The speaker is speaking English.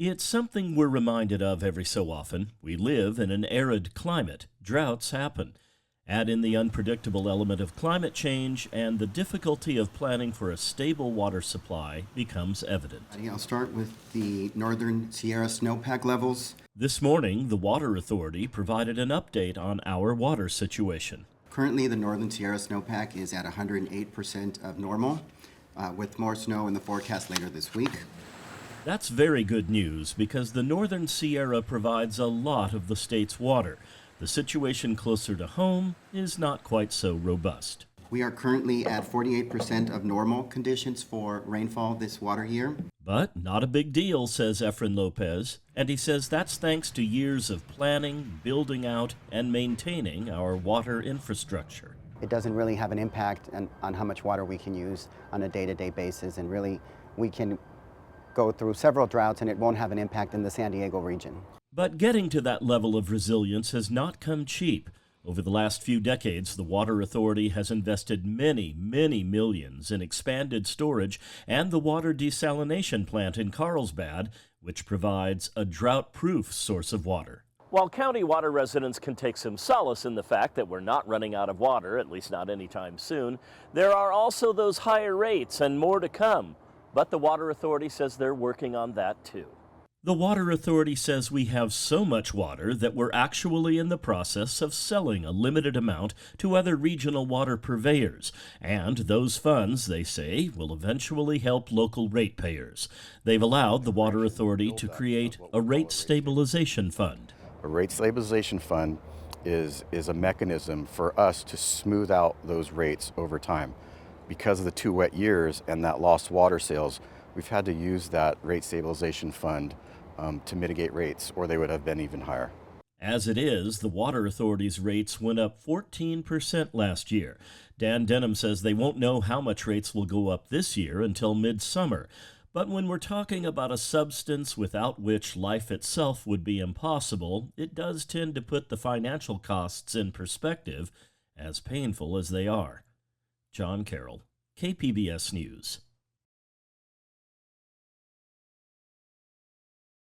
It's something we're reminded of every so often. We live in an arid climate. Droughts happen. Add in the unpredictable element of climate change, and the difficulty of planning for a stable water supply becomes evident. I'll start with the northern Sierra snowpack levels. This morning, the Water Authority provided an update on our water situation. Currently, the northern Sierra snowpack is at 108% of normal, with more snow in the forecast later this week. That's very good news because the Northern Sierra provides a lot of the state's water. The situation closer to home is not quite so robust. We are currently at 48% of normal conditions for rainfall this water year. But not a big deal, says Efren Lopez, and he says that's thanks to years of planning, building out, and maintaining our water infrastructure. It doesn't really have an impact on how much water we can use on a day-to-day basis, and really we can go through several droughts and it won't have an impact in the San Diego region. But getting to that level of resilience has not come cheap. Over the last few decades, the Water Authority has invested many millions in expanded storage and the water desalination plant in Carlsbad, which provides a drought-proof source of water. While county water residents can take some solace in the fact that we're not running out of water, at least not anytime soon, there are also those higher rates and more to come. But the Water Authority says they're working on that too. The Water Authority says we have so much water that we're actually in the process of selling a limited amount to other regional water purveyors, and those funds, they say, will eventually help local ratepayers. They've allowed the Water Authority to create a rate stabilization fund. A rate stabilization fund is a mechanism for us to smooth out those rates over time. Because of the 2 wet years and that lost water sales, we've had to use that rate stabilization fund to mitigate rates, or they would have been even higher. As it is, the Water Authority's rates went up 14% last year. Dan Denham says they won't know how much rates will go up this year until midsummer. But when we're talking about a substance without which life itself would be impossible, it does tend to put the financial costs in perspective, as painful as they are. John Carroll, KPBS News.